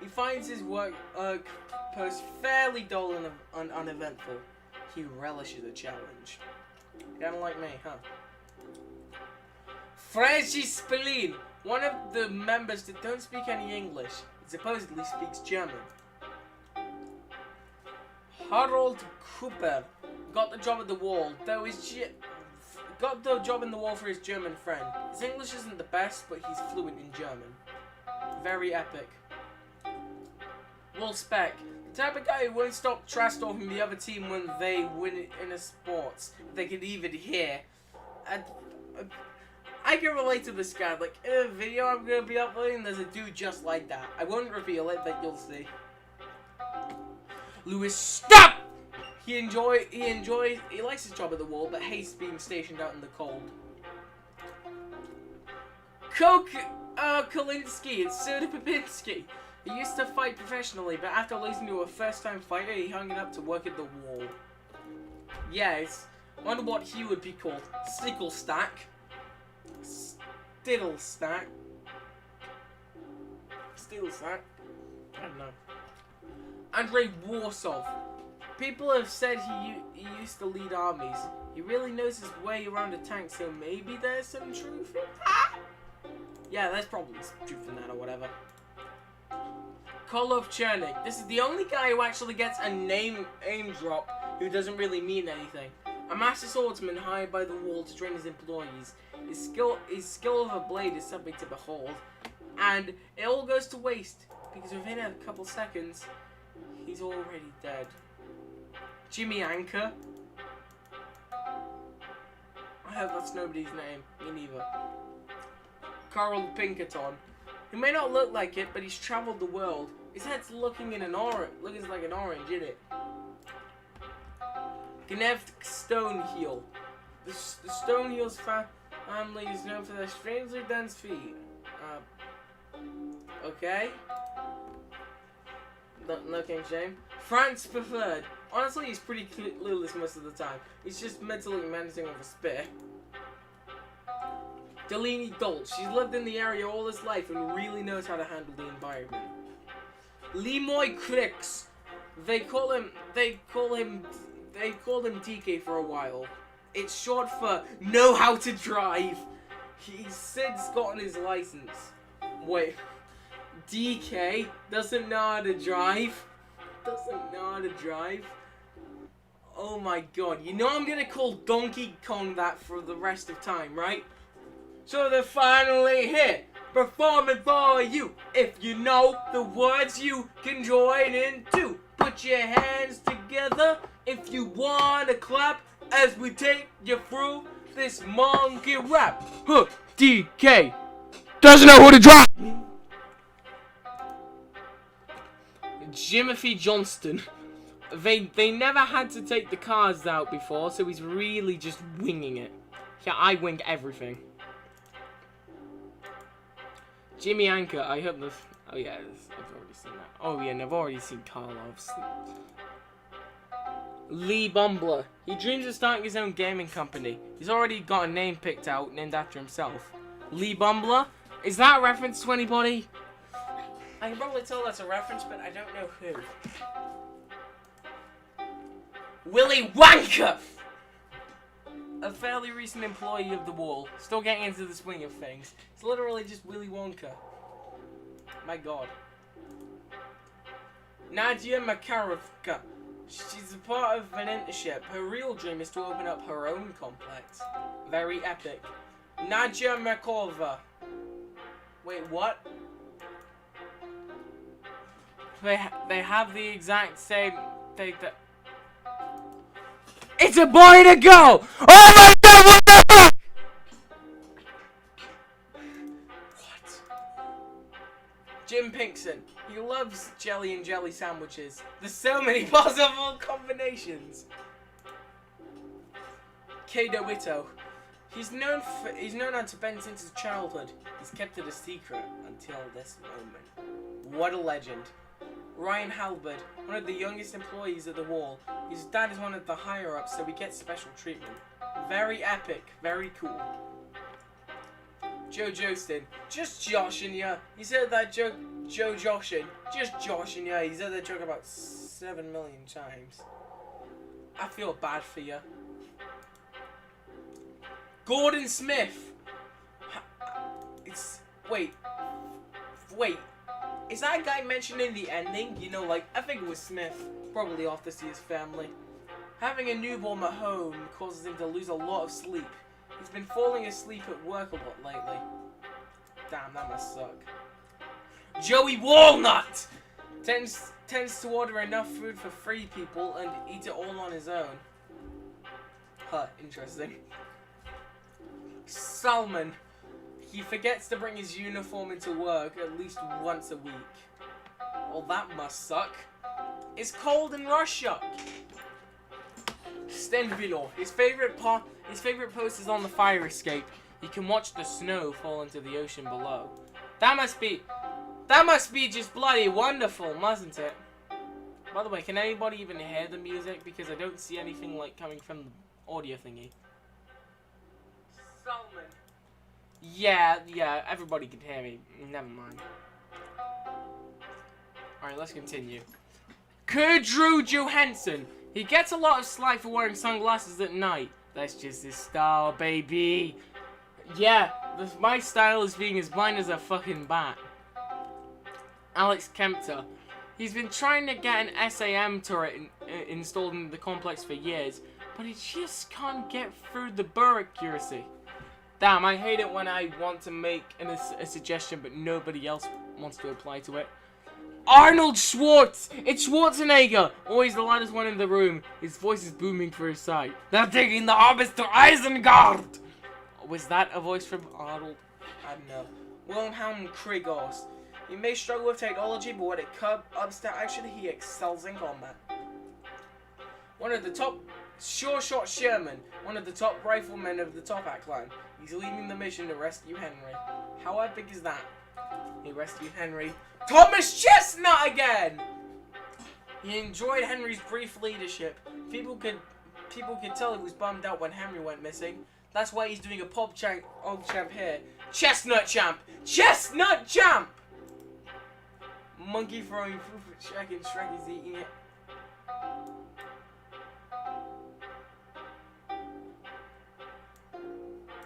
A: He finds his work post fairly dull and uneventful. He relishes a challenge. Kinda like me, huh? Francis Spillin, one of the members that don't speak any English. He supposedly speaks German. Harold Cooper got the job at the Wall, though got the job in the Wall for his German friend. His English isn't the best, but he's fluent in German. Very epic. Will Speck, the type of guy who won't stop trash talking the other team when they win in a sports. They can even hear. I can relate to this guy. Like in a video I'm gonna be uploading, there's a dude just like that. I won't reveal it, but you'll see. Lewis, stop! He likes his job at the Wall, but hates being stationed out in the cold. Kalinsky and Soda Popinski. He used to fight professionally, but after losing to a first-time fighter, he hung it up to work at the Wall. Yes, wonder what he would be called. Sticklestack. Stiddlestack. Stiddlestack. I don't know. Andrei Warsaw. People have said he used to lead armies. He really knows his way around a tank, so maybe there's some truth in that? Yeah, there's probably some truth in that or whatever. Kolov Chernik. This is the only guy who actually gets a aim drop who doesn't really mean anything. A master swordsman hired by the wall to train his employees. His skill of a blade is something to behold. And it all goes to waste, because within a couple seconds, he's already dead. Jimmy Anchor. I hope that's nobody's name. Me neither. Carl Pinkerton. He may not look like it, but he's travelled the world. His head's looking like an orange, isn't it? Gnev Stoneheel. The Stoneheel's family is known for their strangely dense feet. Okay. No king shame. France preferred. Honestly, he's pretty clueless most of the time. He's just mentally menacing with a spear. Delaney Dolch. She's lived in the area all his life and really knows how to handle the environment. Lemoy Cricks. They called him DK for a while. It's short for know how to drive. He's since gotten his license. Wait. DK doesn't know how to drive? Doesn't know how to drive? Oh my god. You know I'm gonna call Donkey Kong that for the rest of time, right? So they're finally here, performing for you. If you know the words, you can join in too. Put your hands together if you wanna clap as we take you through this monkey rap. Huh, DK doesn't know who to drive. Jimothy Johnston. They never had to take the cars out before, so he's really just winging it. Yeah, I wing everything. Jimmy Anchor, I hope this. Oh yeah, I've already seen that. Oh yeah, and I've already seen Karlov's. Lee Bumbler. He dreams of starting his own gaming company. He's already got a name picked out, named after himself. Lee Bumbler? Is that a reference to anybody? I can probably tell that's a reference, but I don't know who. Willy Wanker! A fairly recent employee of the wall, still getting into the swing of things. It's literally just Willy Wonka. My god. Nadia Makarovka. She's a part of an internship. Her real dream is to open up her own complex. Very epic. Nadia Markova. Wait, what? They have the exact same thing that... It's a boy and a girl! Oh my god, what the fuck?! What? Jim Pinkson. He loves jelly and jelly sandwiches. There's so many possible combinations. Kado Ito. He's known how to bend into childhood. He's kept it a secret until this moment. What a legend. Ryan Halberd, one of the youngest employees at the wall. His dad is one of the higher-ups, so he gets special treatment. Very epic, very cool. Joe Jostin, just joshing ya. He's heard that joke, Joe Joshin, just joshing ya. He's heard that joke about 7 million times. I feel bad for ya. Gordon Smith. Wait. Is that guy mentioned in the ending? You know, like, I think it was Smith. Probably off to see his family. Having a newborn at home causes him to lose a lot of sleep. He's been falling asleep at work a lot lately. Damn, that must suck. Joey Walnut! Tends to order enough food for 3 people and eat it all on his own. Huh, interesting. Salmon. He forgets to bring his uniform into work at least once a week. Well, that must suck. It's cold in Russia. Stenvilo. His favorite post is on the fire escape. You can watch the snow fall into the ocean below. That must be just bloody wonderful, mustn't it? By the way, can anybody even hear the music? Because I don't see anything like coming from the audio thingy. Salmon. Yeah, everybody can hear me. Never mind. Alright, let's continue. Kurdru Johansson. He gets a lot of slack for wearing sunglasses at night. That's just his style, baby. Yeah, my style is being as blind as a fucking bat. Alex Kempter. He's been trying to get an SAM turret installed in the complex for years, but he just can't get through the burr accuracy. Damn, I hate it when I want to make a suggestion, but nobody else wants to apply to it. Arnold Schwartz! It's Schwarzenegger! Always the loudest one in the room. His voice is booming for his side. They're taking the hobbits to Isengard! Was that a voice from Arnold? I don't know. Wilhelm Krigos. He may struggle with technology, but when it comes to action, he excels in combat. One of the top... Sure Shot Sherman. One of the top riflemen of the Topak clan. He's leading the mission to rescue Henry. How epic is that? He rescued Henry. Thomas Chestnut again! He enjoyed Henry's brief leadership. People could tell he was bummed out when Henry went missing. That's why he's doing a pop champ here. Chestnut champ! Chestnut champ! Monkey throwing food at Shrek and Shrek is eating it.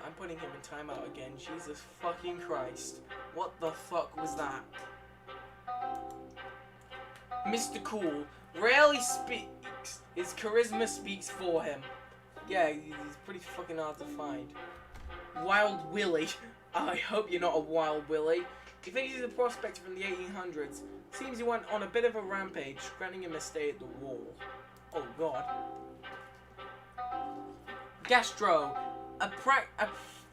A: I'm putting him in timeout again. Jesus fucking Christ. What the fuck was that? Mr. Cool rarely speaks. His charisma speaks for him. Yeah, he's pretty fucking hard to find. Wild Willie. I hope you're not a Wild Willie. He thinks he's a prospector from the 1800s. Seems he went on a bit of a rampage, granting him a stay at the wall. Oh god. Gastro. A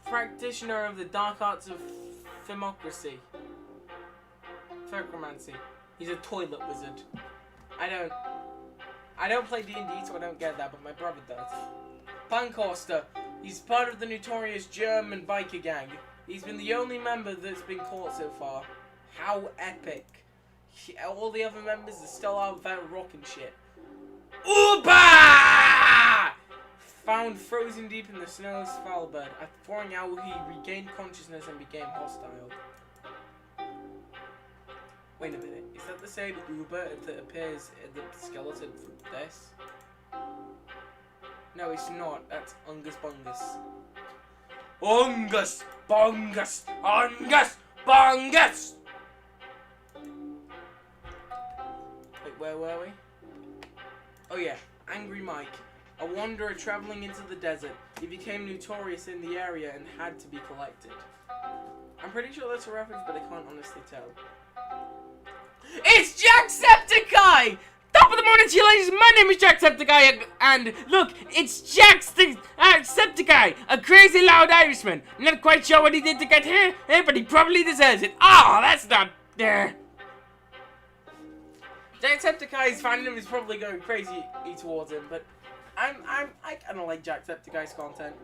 A: practitioner of the dark arts of phimocracy. Ferromancy. He's a toilet wizard. I don't play D&D, so I don't get that, but my brother does. Pankhorster. He's part of the notorious German biker gang. He's been the only member that's been caught so far. How epic. All the other members are still out there rocking shit. Uba! Found frozen deep in the snow of Svalbard. After pouring out, he regained consciousness and became hostile. Wait a minute, is that the same Uber that appears in the skeleton from this? No, it's not. That's Ungus Bungus. Ungus Bungus! Ungus Bungus! Wait, where were we? Oh yeah, Angry Mike. A wanderer travelling into the desert. He became notorious in the area and had to be collected. I'm pretty sure that's a reference, but I can't honestly tell. It's Jacksepticeye! Top of the morning to you ladies, my name is Jacksepticeye, and look, it's Jacksepticeye, a crazy loud Irishman. Not quite sure what he did to get here, but he probably deserves it. Oh, that's not there. Jacksepticeye's fandom is probably going crazy towards him, but I kind of like Jacksepticeye's content.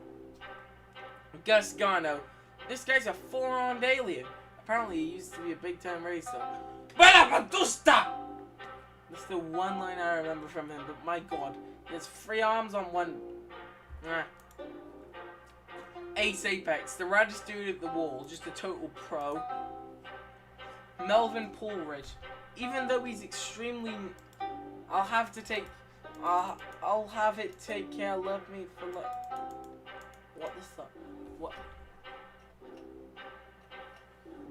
A: Gus Garno. This guy's a four-armed alien. Apparently, he used to be a big-time racer. Balabadusta! That's the one line I remember from him, but my god. He has 3 arms on one... Ace Apex, the raddest dude at the wall, just a total pro. Melvin Poolridge. Even though he's extremely... I'll have it take care, love me for love. What the fuck? What?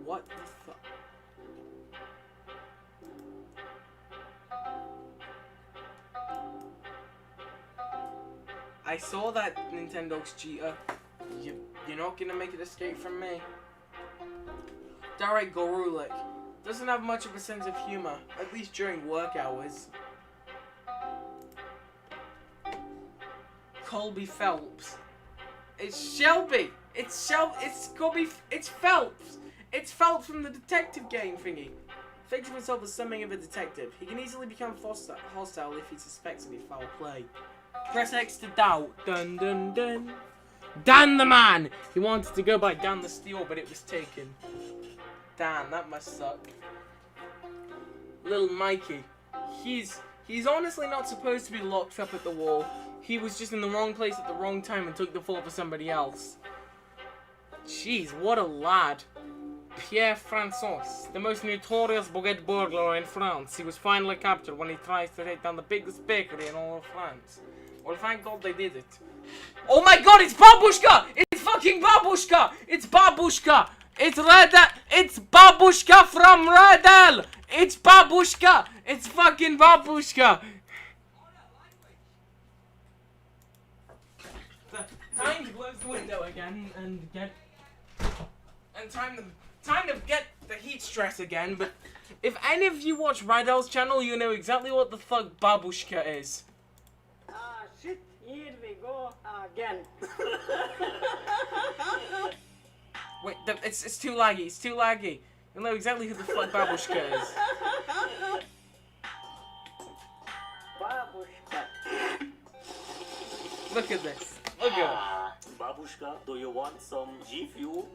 A: What the fuck? I saw that Nintendo's cheater. You're not gonna make it escape from me. Darek Gorulik doesn't have much of a sense of humor, at least during work hours. Colby Phelps. It's Shelby. It's Colby. It's Phelps. It's Phelps from the detective game thingy. Thinks of himself as something of a detective. He can easily become hostile if he suspects any foul play. Press X to doubt. Dun dun dun. Dan the man! He wanted to go by Dan the Steel, but it was taken. Damn, that must suck. Little Mikey. He's honestly not supposed to be locked up at the wall. He was just in the wrong place at the wrong time and took the fall for somebody else. Jeez, what a lad. Pierre Francois, the most notorious baguette burglar in France. He was finally captured when he tries to take down the biggest bakery in all of France. Well, thank God they did it. Oh my God, it's Babushka! It's fucking Babushka! It's Babushka! It's Redel! It's Babushka from Redel! It's Babushka! It's fucking Babushka! Time to close the window again and get... And time to get the heat stress again, but if any of you watch Redel's channel, you know exactly what the fuck Babushka is.
B: Ah, shit. Here we go again.
A: Wait, it's too laggy, it's too laggy. You know exactly who the fuck Babushka is.
B: Babushka.
A: Look at this. Look at it.
F: Babushka, do you want some G Fuel?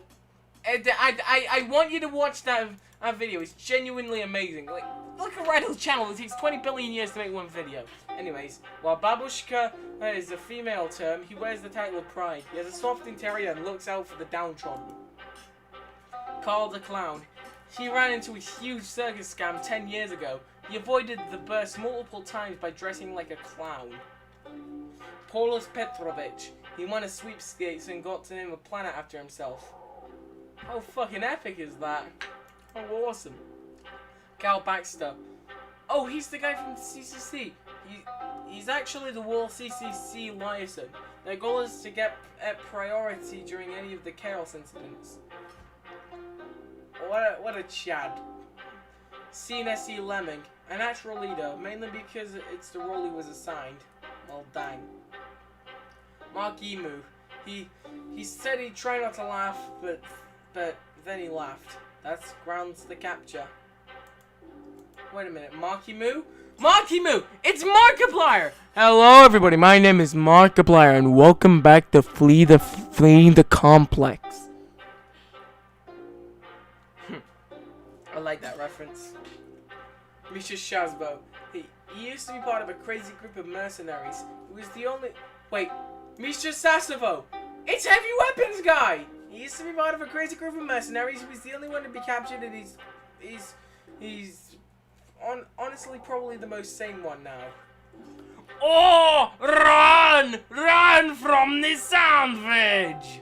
A: I want you to watch that video. It's genuinely amazing. Like, look at Redel's channel. It takes 20 billion years to make one video. Anyways, while Babushka is a female term, he wears the title of pride. He has a soft interior and looks out for the downtrodden. Called a clown. He ran into a huge circus scam 10 years ago. He avoided the burst multiple times by dressing like a clown. Polis Petrovich. He won a sweepstakes and got to name a planet after himself. How fucking epic is that? How awesome. Gal Baxter. Oh, he's the guy from CCC. He's actually the World CCC liaison. Their goal is to get priority during any of the chaos incidents. What a Chad. CNSE Lemming. A natural leader, mainly because it's the role he was assigned. Well, dang. Mark Emu. He said he'd try not to laugh, but then he laughed. That's grounds the capture. Wait a minute, Marky Moo? Marky Moo! It's Markiplier! Hello everybody, my name is Markiplier and welcome back to Fleeing the Complex. I like that reference. Misha Shazbo. He used to be part of a crazy group of mercenaries. He was the only... Wait, Misha Sassovo! It's Heavy Weapons Guy! He used to be part of a crazy group of mercenaries. He was the only one to be captured, and he's honestly probably the most sane one now. Oh, run from the sandwich!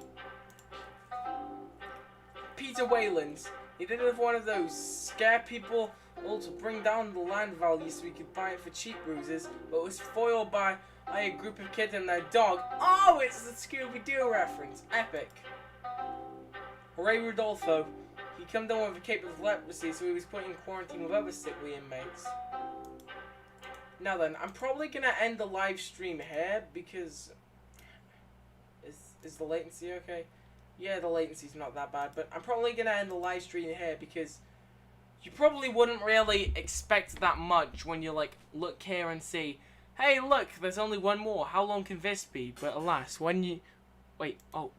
A: Peter Waylands. He did it with one of those scare people, all to bring down the land value so he could buy it for cheap bruises, but was foiled by a group of kids and their dog. Oh, it's the Scooby-Doo reference. Epic. Ray Rodolfo. He come down with a cape of leprosy, so he was put in quarantine with other sickly inmates. Now then, I'm probably gonna end the live stream here because is the latency okay? Yeah, the latency's not that bad, but I'm probably gonna end the live stream here because you probably wouldn't really expect that much when you like look here and see, hey look, there's only one more. How long can this be? But alas, when you wait, oh.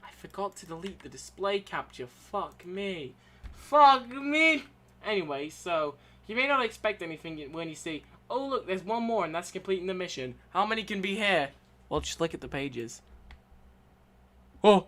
A: I forgot to delete the display capture. Fuck me. Fuck me. Anyway, so you may not expect anything when you see, oh look, there's one more and that's completing the mission. How many can be here? Well, just look at the pages. Oh.